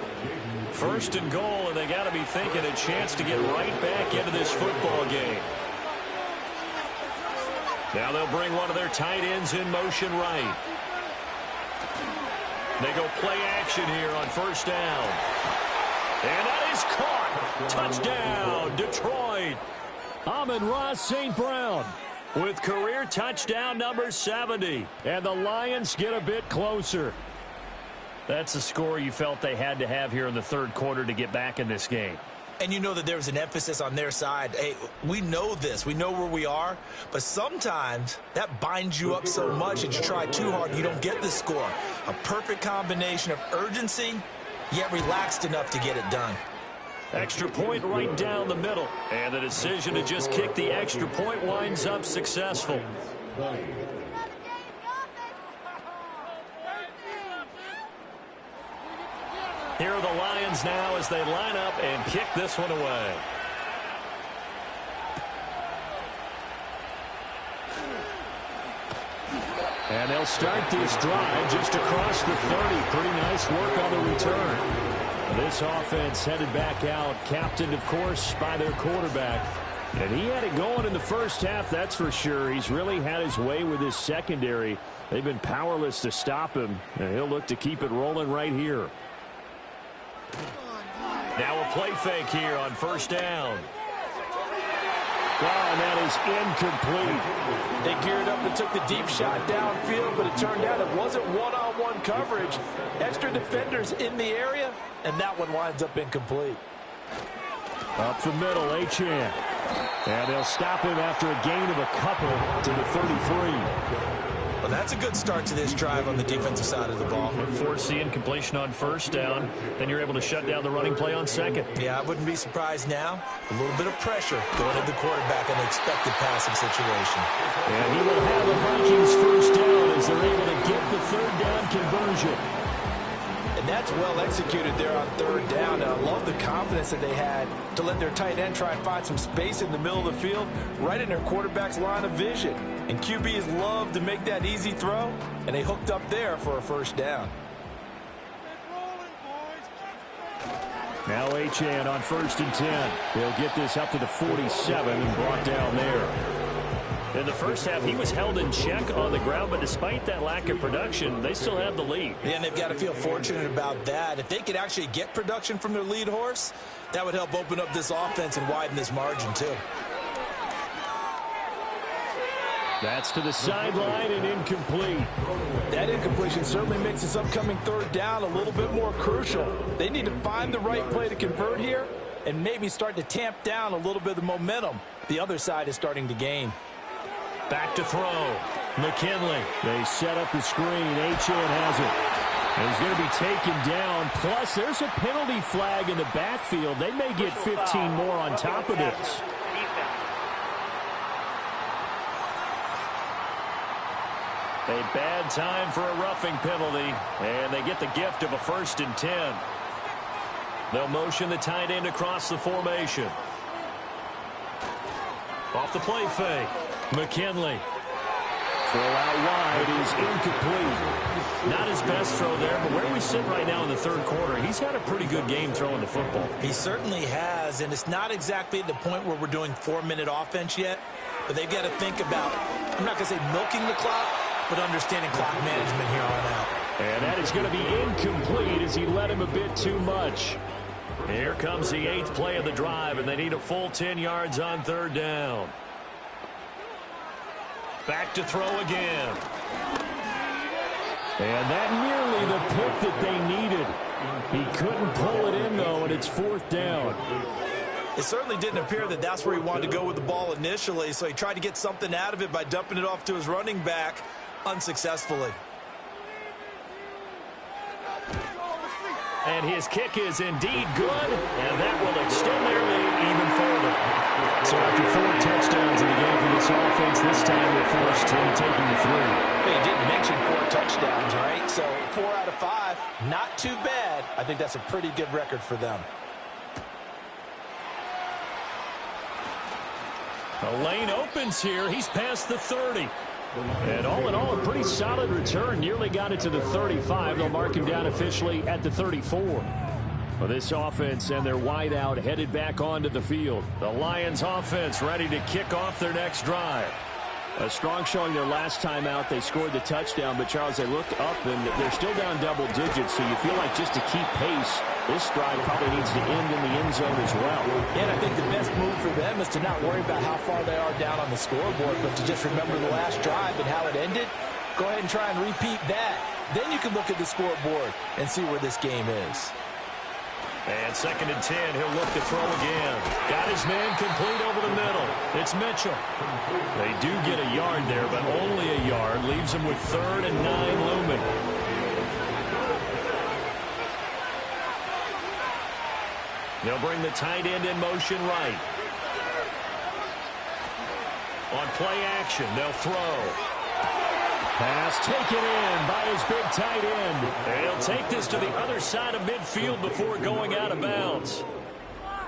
1st and goal, and they got to be thinking a chance to get right back into this football game. Now they'll bring one of their tight ends in motion right. They go play action here on 1st down. And that is caught. Touchdown, Detroit. Amon-Ra St. Brown with career touchdown number 70. And the Lions get a bit closer. That's the score you felt they had to have here in the 3rd quarter to get back in this game. And you know that there was an emphasis on their side. Hey, we know this. We know where we are. But sometimes that binds you up so much that you try too hard, you don't get the score. A perfect combination of urgency, yet relaxed enough to get it done. Extra point right down the middle. And the decision to just kick the extra point winds up successful. Here are the Lions now as they line up and kick this one away. And they'll start this drive just across the 30. Pretty nice work on the return. This offense headed back out, captained, of course, by their quarterback. And he had it going in the first half, that's for sure. He's really had his way with his secondary. They've been powerless to stop him, and he'll look to keep it rolling right here. Now a play fake here on 1st down. Wow, and that is incomplete. They geared up and took the deep shot downfield, but it turned out it wasn't one-on-one coverage. Extra defenders in the area, and that one winds up incomplete. Up the middle, Achane. And they'll stop him after a gain of a couple to the 33. Well, that's a good start to this drive on the defensive side of the ball. Force the incompletion on 1st down. Then you're able to shut down the running play on 2nd. Yeah, I wouldn't be surprised now. A little bit of pressure going at the quarterback in an expected passing situation. And he will have the Vikings 1st down as they're able to get the 3rd down conversion. And that's well executed there on 3rd down. And I love the confidence that they had to let their tight end try and find some space in the middle of the field, right in their quarterback's line of vision. And QBs love to make that easy throw, and they hooked up there for a 1st down. Now Achane on 1st and 10. He'll get this up to the 47 and brought down there. In the first half, he was held in check on the ground, but despite that lack of production, they still have the lead. Yeah, and they've got to feel fortunate about that. If they could actually get production from their lead horse, that would help open up this offense and widen this margin too. That's to the sideline and incomplete. That incompletion certainly makes this upcoming 3rd down a little bit more crucial. They need to find the right play to convert here and maybe start to tamp down a little bit of the momentum the other side is starting to gain. Back to throw. McKinley. They set up the screen. Achane has it. And he's going to be taken down. Plus, there's a penalty flag in the backfield. They may get 15 more on top of this. A bad time for a roughing penalty, and they get the gift of a 1st and 10. They'll motion the tight end across the formation. Off the play fake. McKinley. Throw out wide is incomplete. Not his best throw there, but where we sit right now in the 3rd quarter, he's had a pretty good game throwing the football. He certainly has, and it's not exactly at the point where we're doing 4-minute offense yet, but they've got to think about, I'm not going to say milking the clock, but understanding clock management here on out. And that is going to be incomplete as he led him a bit too much. Here comes the 8th play of the drive, and they need a full 10 yards on 3rd down. Back to throw again. And that nearly the pick that they needed. He couldn't pull it in, though, and it's 4th down. It certainly didn't appear that that's where he wanted to go with the ball initially, so he tried to get something out of it by dumping it off to his running back unsuccessfully. And his kick is indeed good, and that will extend their lead even further. So after 4 touchdowns in the game for this offense, this time they're forced into taking the 3. Hey, you didn't mention 4 touchdowns, right? So 4 out of 5, not too bad. I think that's a pretty good record for them. The lane opens here. He's past the 30. And all in all, a pretty solid return. Nearly got it to the 35. They'll mark him down officially at the 34. Well, this offense and their wideout headed back onto the field. The Lions offense ready to kick off their next drive. A strong showing their last time out. They scored the touchdown, but, Charles, they looked up, and they're still down double digits, so you feel like just to keep pace, this drive probably needs to end in the end zone as well. And I think the best move for them is to not worry about how far they are down on the scoreboard, but to just remember the last drive and how it ended. Go ahead and try and repeat that. Then you can look at the scoreboard and see where this game is. And 2nd and 10, he'll look to throw again. Got his man complete over the middle. It's Mitchell. They do get a yard there, but only a yard. Leaves him with 3rd and 9 looming. They'll bring the tight end in motion right. On play action, they'll throw. Pass taken in by his big tight end. And he'll take this to the other side of midfield before going out of bounds.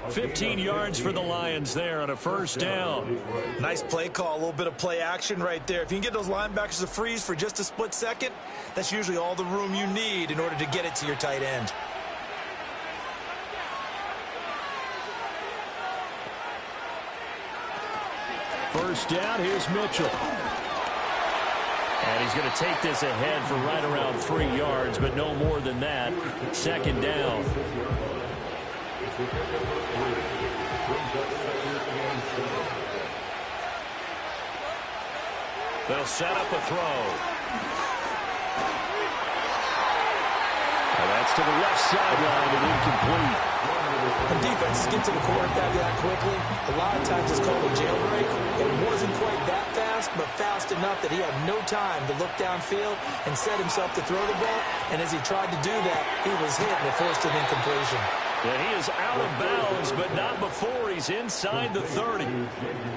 15 yards for the Lions there on a 1st down. Nice play call, a little bit of play action right there. If you can get those linebackers to freeze for just a split second, that's usually all the room you need in order to get it to your tight end. First down, here's Mitchell. And he's going to take this ahead for right around 3 yards, but no more than that. 2nd down. They'll set up a throw. And that's to the left sideline and incomplete. When defenses get to the quarterback that quickly, a lot of times it's called a jailbreak. It wasn't quite that fast, but fast enough that he had no time to look downfield and set himself to throw the ball. And as he tried to do that, he was hit and it forced an incompletion. And he is out of bounds, but not before he's inside the 30.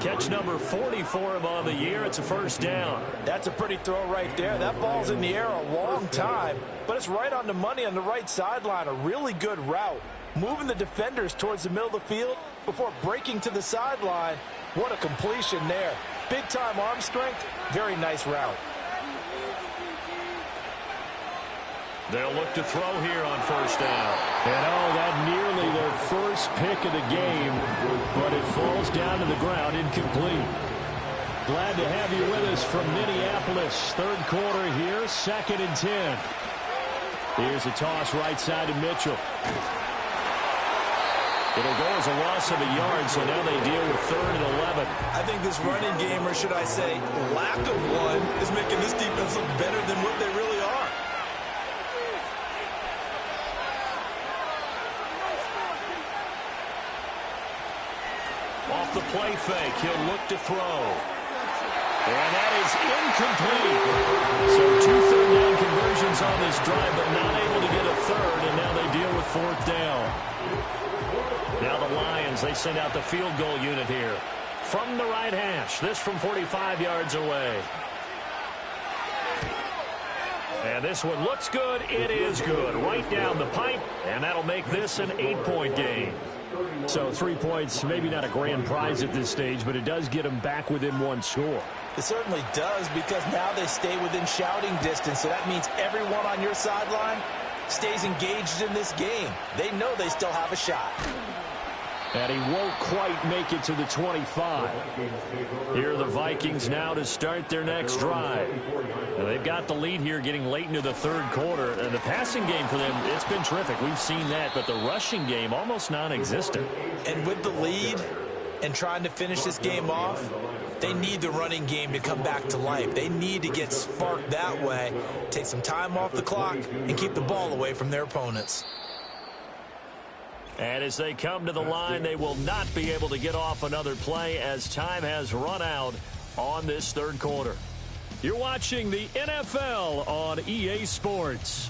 Catch number 40 for him on the year. It's a 1st down. That's a pretty throw right there. That ball's in the air a long time, but it's right on the money on the right sideline. A really good route. Moving the defenders towards the middle of the field before breaking to the sideline. What a completion there. Big-time arm strength. Very nice route. They'll look to throw here on first down. And that nearly their first pick of the game, but it falls down to the ground incomplete. Glad to have you with us from Minneapolis. Third quarter here, 2nd and 10. Here's a toss right side to Mitchell. It'll go as a loss of a yard, so now they deal with 3rd and 11. I think this running game, or should I say lack of one, is making this defense look better than what they really are. Off the play fake, he'll look to throw. And that is incomplete. So 2 third-down conversions on this drive, but not able to get a third, and now they deal with 4th down. Now the Lions, they send out the field goal unit here. From the right hash, this from 45 yards away. And this one looks good. It is good. Right down the pipe, and that'll make this an 8-point game. So 3 points, maybe not a grand prize at this stage, but it does get them back within 1 score. It certainly does, because now they stay within shouting distance, so that means everyone on your sideline stays engaged in this game. They know they still have a shot. And he won't quite make it to the 25. Here are the Vikings now to start their next drive. Now they've got the lead here getting late into the 3rd quarter. And the passing game for them, it's been terrific. We've seen that, but the rushing game almost non-existent. And with the lead and trying to finish this game off, they need the running game to come back to life. They need to get sparked that way, take some time off the clock, and keep the ball away from their opponents. And as they come to the line, they will not be able to get off another play as time has run out on this 3rd quarter. You're watching the NFL on EA Sports.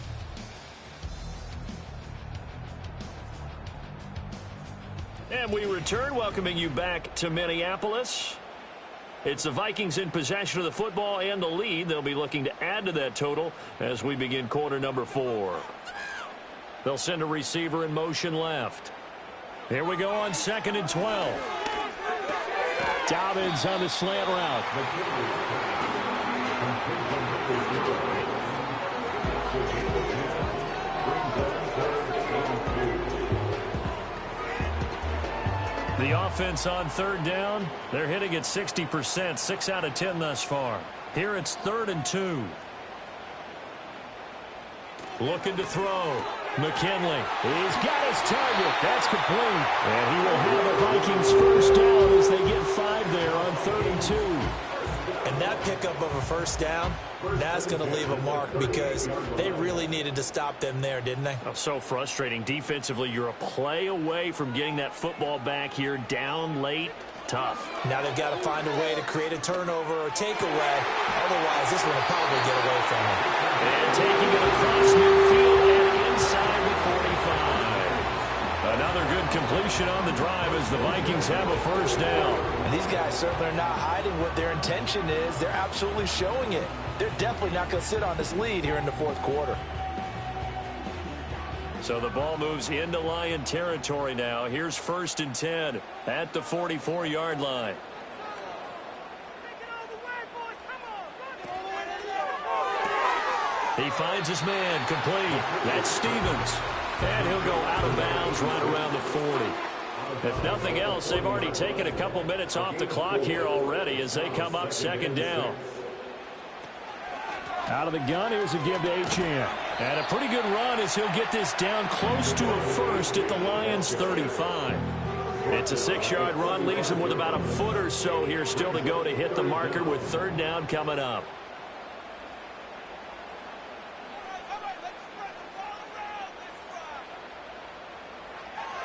And we return, welcoming you back to Minneapolis. It's the Vikings in possession of the football and the lead. They'll be looking to add to that total as we begin quarter number 4. They'll send a receiver in motion left. Here we go on 2nd and 12. Dobbins on the slant route. The offense on 3rd down, they're hitting at 60%, 6 out of 10 thus far. Here it's 3rd and 2. Looking to throw. McKinley. He's got his target. That's complete. And he will have the Vikings first down as they get 5 there on 3rd and 2. And that pickup of a first down, that's going to leave a mark, because they really needed to stop them there, didn't they? Oh, so frustrating. Defensively, you're a play away from getting that football back here, down late. Tough. Now they've got to find a way to create a turnover or takeaway. Otherwise, this one will probably get away from them. And taking it across midfield and inside the 45. Another good completion on the drive as the Vikings have a first down. And these guys certainly are not hiding what their intention is. They're absolutely showing it. They're definitely not going to sit on this lead here in the 4th quarter. So the ball moves into Lion territory now. Here's 1st and 10 at the 44-yard line. He finds his man complete. That's Stevens. And he'll go out of bounds right around the 40. If nothing else, they've already taken a couple minutes off the clock here already as they come up 2nd down. Out of the gun, here's a give to Achane. And a pretty good run as he'll get this down close to a first at the Lions' 35. It's a 6-yard run, leaves him with about a foot or so here still to go to hit the marker with 3rd down coming up.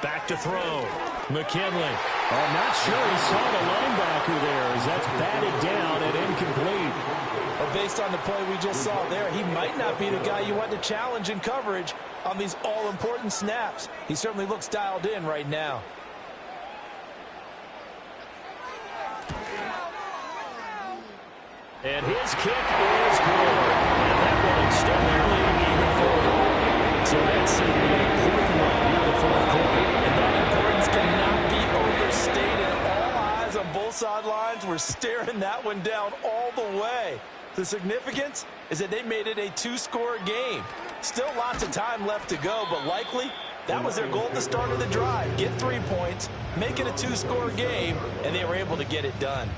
Back to throw. McKinley. I'm not sure he saw the linebacker there as that's batted down and incomplete. Well, based on the play we just saw there, he might not be the guy you want to challenge in coverage on these all-important snaps. He certainly looks dialed in right now. And his kick is good. And that will extend their lead even further. So that's an important one here in the 4th quarter. And that importance cannot be overstated. All eyes on both sidelines were staring that one down all the way. The significance is that they made it a 2-score game. Still lots of time left to go, but likely that was their goal at the start of the drive. Get 3 points, make it a 2-score game, and they were able to get it done.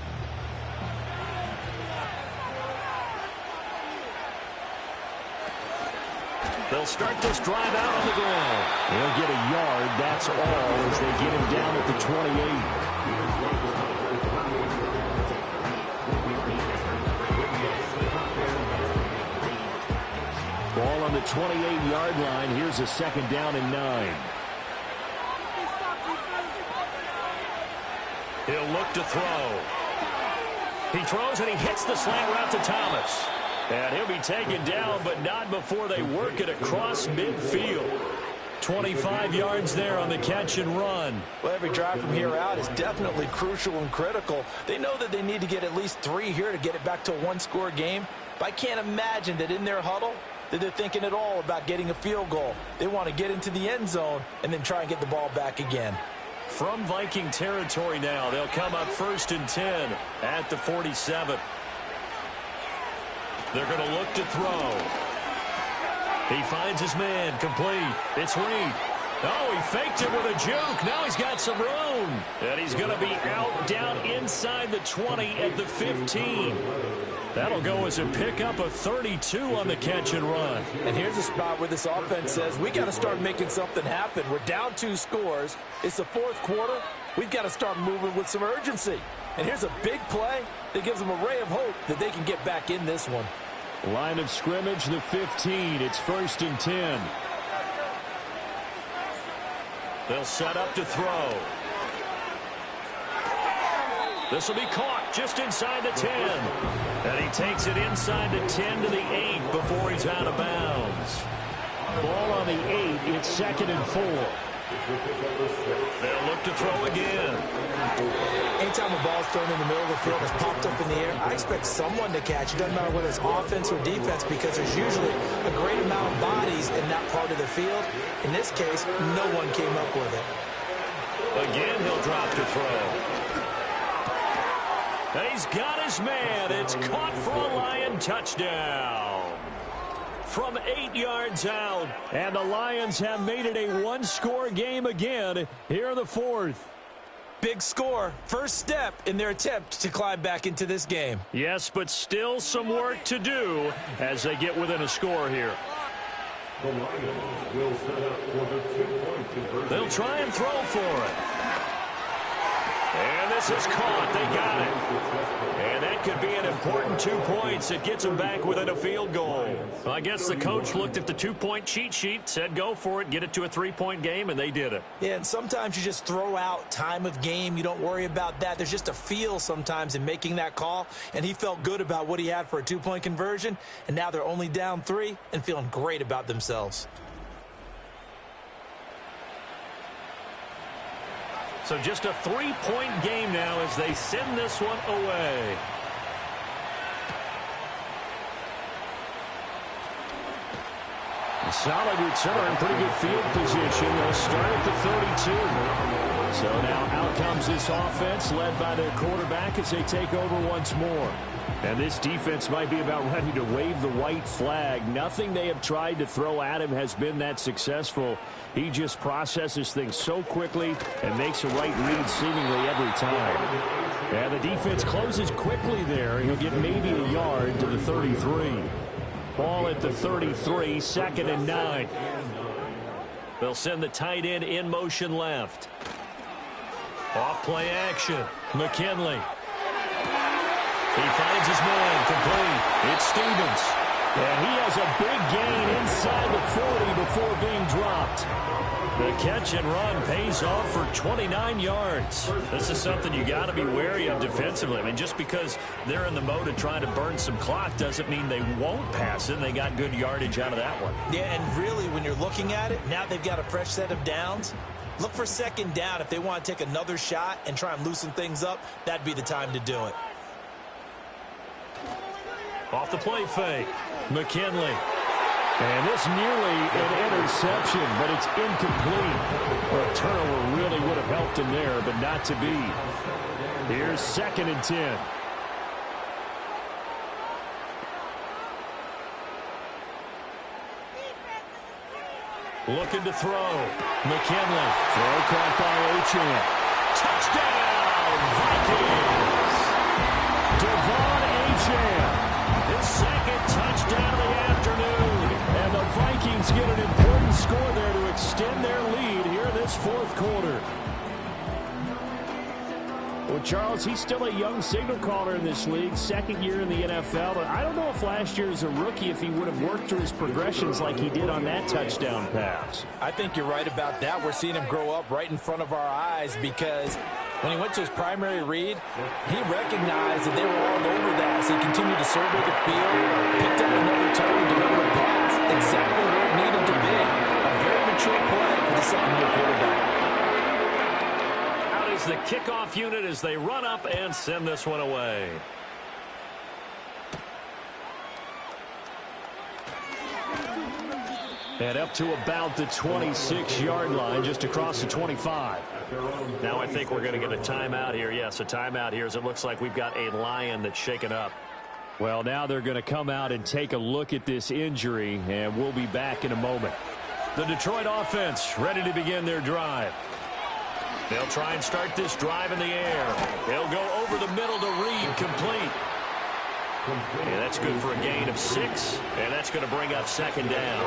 They'll start this drive out on the ground. He'll get a yard, that's all, as they get him down at the 28. Ball on the 28-yard line. Here's a 2nd down and 9. He'll look to throw. He throws and he hits the slant route to Thomas. And he'll be taken down, but not before they work it across midfield. 25 yards there on the catch and run. Well, every drive from here out is definitely crucial and critical. They know that they need to get at least 3 here to get it back to a 1-score game. But I can't imagine that in their huddle that they're thinking at all about getting a field goal. They want to get into the end zone and then try and get the ball back again. From Viking territory now, they'll come up 1st and 10 at the 47. They're going to look to throw. He finds his man, complete. It's Reed. Oh, he faked it with a juke. Now he's got some room. And he's going to be out down inside the 20 at the 15. That'll go as a pickup of 32 on the catch and run. And here's a spot where this offense says, we got to start making something happen. We're down 2 scores. It's the 4th quarter. We've got to start moving with some urgency. And here's a big play that gives them a ray of hope that they can get back in this one. Line of scrimmage, the 15. It's 1st and 10. They'll set up to throw. This will be caught just inside the 10. And he takes it inside the 10 to the 8 before he's out of bounds. Ball on the 8. It's 2nd and 4. They'll look to throw again. Anytime a ball's thrown in the middle of the field, it's popped up in the air, I expect someone to catch. It doesn't matter whether it's offense or defense, because there's usually a great amount of bodies in that part of the field. In this case, no one came up with it. Again, he'll drop to throw. And he's got his man. It's caught for a Lion touchdown. From 8 yards out. And the Lions have made it a 1-score game again here in the 4th. Big score. First step in their attempt to climb back into this game. Yes, but still some work to do as they get within a score here. The Lions will set up for the 2-point conversion. They'll try and throw for it. And this is caught. They got it. And that could be an important 2 points. It gets them back within a field goal. Well, I guess the coach looked at the 2-point cheat sheet, said go for it, get it to a 3-point game, and they did it. Yeah, and sometimes you just throw out time of game. You don't worry about that. There's just a feel sometimes in making that call, and he felt good about what he had for a 2-point conversion, and now they're only down 3 and feeling great about themselves. So just a 3-point game now as they send this one away. A solid return, pretty good field position. They'll start at the 32. So now out comes this offense led by their quarterback as they take over once more. And this defense might be about ready to wave the white flag. Nothing they have tried to throw at him has been that successful. He just processes things so quickly and makes a right read seemingly every time. And the defense closes quickly there. He'll get maybe a yard to the 33. Ball at the 33, 2nd and 9. They'll send the tight end in motion left. Off play action. McKinley. He finds his man, complete. It's Stevens. And he has a big gain inside the 40 before being dropped. The catch and run pays off for 29 yards. This is something you got to be wary of defensively. I mean, just because they're in the mode of trying to burn some clock doesn't mean they won't pass it. They got good yardage out of that one. Yeah, and really, when you're looking at it, now they've got a fresh set of downs. Look for 2nd down. If they want to take another shot and try and loosen things up, that'd be the time to do it. Off the play fake. McKinley. And this nearly an interception, but it's incomplete. Well, a turnover really would have helped him there, but not to be. Here's 2nd and 10. Looking to throw. McKinley. Throw caught by Achane. Touchdown, Vikings! Devon Achane. His second touchdown of the afternoon. And the Vikings get an important score there to extend their lead here in this fourth quarter. Well, Charles, he's still a young signal caller in this league, second year in the NFL. But I don't know if last year as a rookie, if he would have worked through his progressions like he did on that touchdown pass. I think you're right about that. We're seeing him grow up right in front of our eyes because when he went to his primary read, he recognized that they were all over that. So he continued to survey the field, picked up another target, delivered a pass exactly where it needed to be. A very mature play for the second-year quarterback. Out is the kickoff unit as they run up and send this one away. And up to about the 26-yard line, just across the 25. Now I think we're going to get a timeout here. Yes, a timeout here as it looks like we've got a Lion that's shaken up. Well, now they're going to come out and take a look at this injury, and we'll be back in a moment. The Detroit offense ready to begin their drive. They'll try and start this drive in the air. They'll go over the middle to Reed, complete. Yeah, that's good for a gain of 6, and that's going to bring up second down.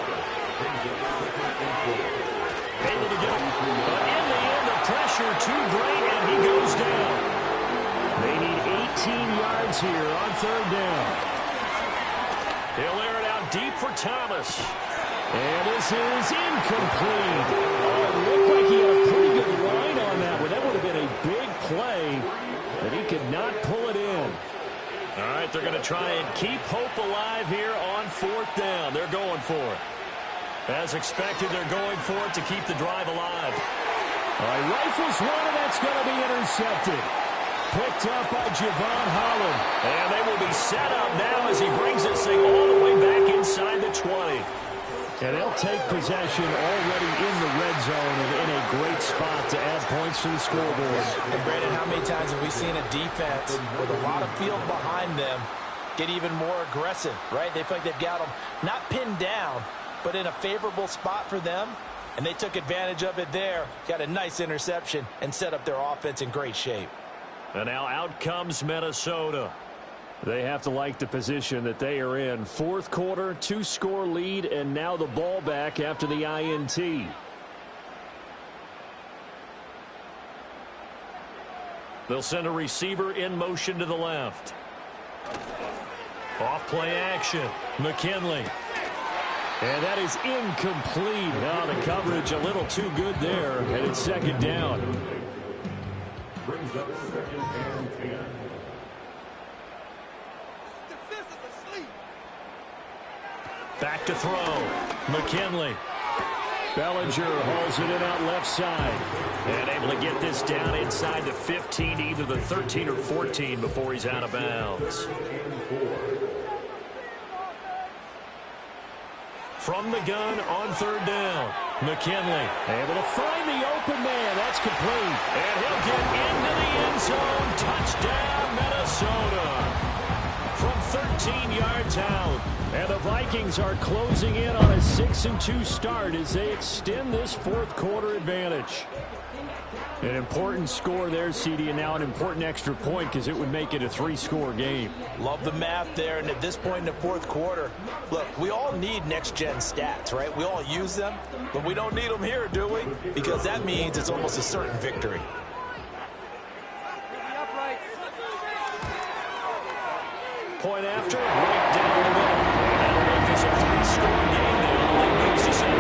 Able to get him, but in the end, the pressure too great, and he goes down. They need 18 yards here on third down. He'll air it out deep for Thomas. And this is incomplete. Oh, it looked like he had a pretty good line on that one. That would have been a big play, but he could not pull it in. All right, they're going to try and keep hope alive here on fourth down. They're going for it. As expected, they're going for it to keep the drive alive. All right, rifles one, and that's going to be intercepted. Picked up by Javon Holland. And they will be set up now as he brings this thing all the way back inside the 20. And they'll take possession already in the red zone and in a great spot to add points to the scoreboard. And Brandon, how many times have we seen a defense with a lot of field behind them get even more aggressive, right? They feel like they've got them not pinned down, but in a favorable spot for them, and they took advantage of it there. Got a nice interception and set up their offense in great shape. And now out comes Minnesota. They have to like the position that they are in. Fourth quarter, 2-score lead, and now the ball back after the INT. They'll send a receiver in motion to the left. Off play action. McKinley. And that is incomplete. Now the coverage a little too good there, and it's second down. Brings up second and 10. Back to throw. McKinley. Bellinger hauls it in out left side. And able to get this down inside the 15, either the 13 or 14 before he's out of bounds. From the gun on third down. McKinley. Able to find the open man. That's complete. And he'll get into the end zone. Touchdown, Minnesota. From 13 yards out. And the Vikings are closing in on a 6-2 start as they extend this fourth quarter advantage. An important score there, CD, and now an important extra point because it would make it a 3-score game. Love the math there, and at this point in the fourth quarter, look, we all need next-gen stats, right? We all use them, but we don't need them here, do we? Because that means it's almost a certain victory. Point after, right down the middle. That'll make this a 3-score game there. The lead moves to 17.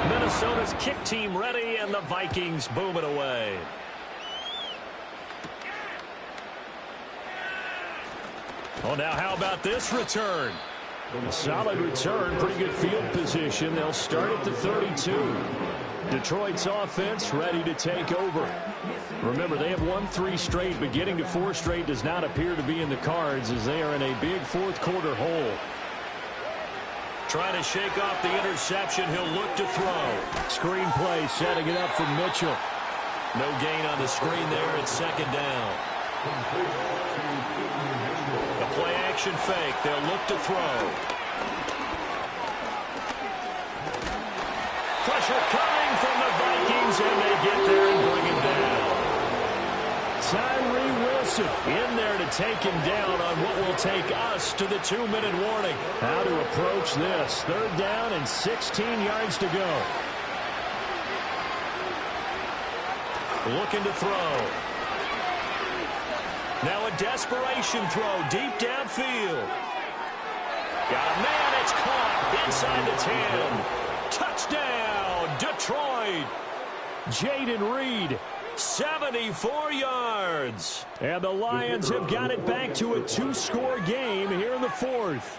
Minnesota's kick team ready, and the Vikings boom it away. Well, now how about this return? A solid return, pretty good field position. They'll start at the 32. Detroit's offense ready to take over. Remember, they have won 3 straight, but getting to 4 straight does not appear to be in the cards as they are in a big fourth quarter hole. Trying to shake off the interception. He'll look to throw. Screen play setting it up for Mitchell. No gain on the screen there. It's second down. The play action fake. They'll look to throw. Pressure coming from the Vikings, and they get there and bring him down. Tyree Wilson in there to take him down on what will take us to the 2-minute warning. How to approach this. 3rd down and 16 yards to go. Looking to throw. Now a desperation throw deep downfield. Got a man. It's caught inside the 10. Touchdown, Detroit. Jaden Reed. 74 yards. And the Lions have got it back to a 2-score game here in the 4th.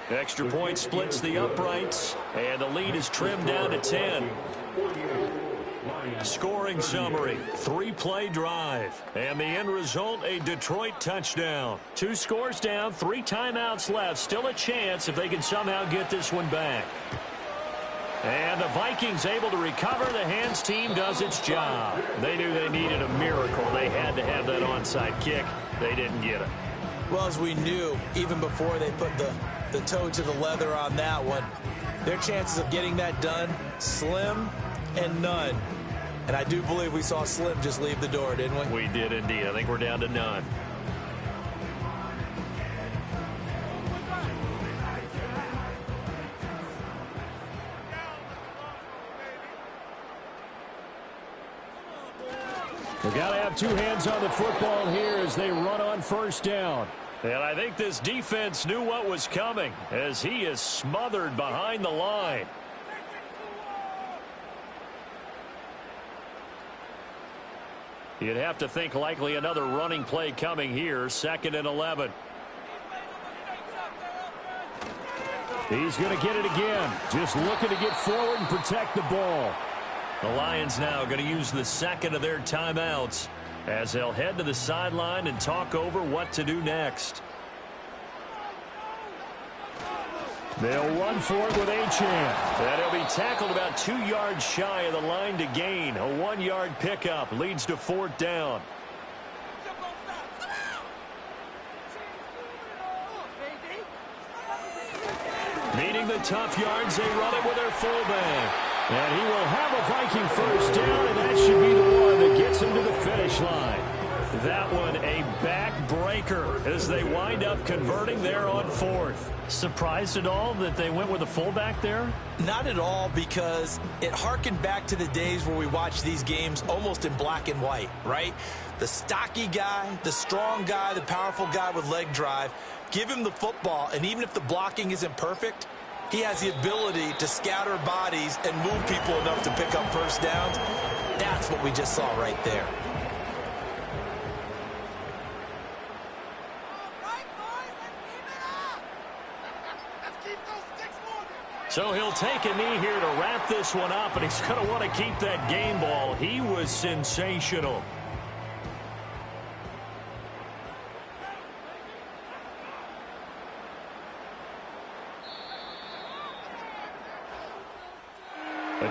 Extra point splits the uprights, and the lead is trimmed down to 10. Scoring summary, 3-play drive, and the end result, a Detroit touchdown. 2 scores down, 3 timeouts left. Still a chance if they can somehow get this one back. And the Vikings able to recover. The hands team does its job. They knew they needed a miracle. They had to have that onside kick. They didn't get it. Well, as we knew, even before they put the toe to the leather on that one, their chances of getting that done, slim and none. And I do believe we saw Slim just leave the door, didn't we? We did indeed. I think we're down to none. We've got to have 2 hands on the football here as they run on 1st down. And I think this defense knew what was coming as he is smothered behind the line. You'd have to think likely another running play coming here. 2nd and 11. He's going to get it again. Just looking to get forward and protect the ball. The Lions now going to use the 2nd of their timeouts as they'll head to the sideline and talk over what to do next. They'll run for it with Achane. And he'll be tackled about 2 yards shy of the line to gain. A 1-yard pickup leads to 4th down. Needing the tough yards, they run it with their fullback. And he will have a Viking 1st down, and that should be the one that gets him to the finish line. That one a backbreaker as they wind up converting there on 4th. Surprised at all that they went with a fullback there? Not at all, because it harkened back to the days where we watched these games almost in black and white, right? The stocky guy, the strong guy, the powerful guy with leg drive. Give him the football, and even if the blocking isn't perfect, he has the ability to scatter bodies and move people enough to pick up 1st downs. That's what we just saw right there. So he'll take a knee here to wrap this one up, and he's going to want to keep that game ball. He was sensational.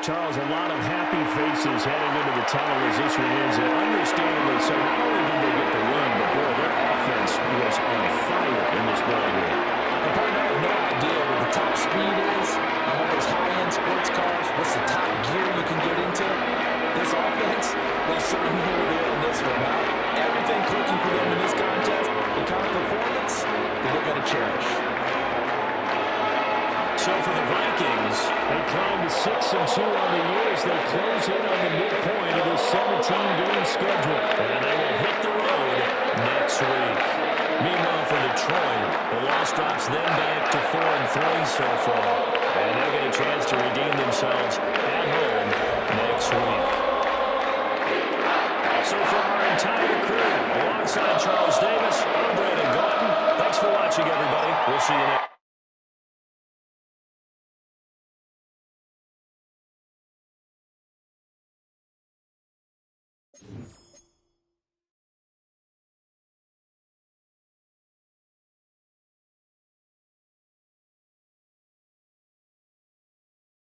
Charles, a lot of happy faces heading into the tunnel as this one ends, and understandably so. Not only did they get the win, but boy, their offense was on fire in this ball game. And partner, I have no idea what the top speed is on all those high-end sports cars. What's the top gear you can get into? This offense, they certainly know they're in this one. Everything clicking for them in this contest, the kind of performance that they're going to cherish. So for the Vikings, they climb to 6-2 on the year as they close in on the midpoint of this 17-game schedule. And they will hit the road next week. Meanwhile, for Detroit, the loss drops them back to 4-3 so far. And they'll get a chance to redeem the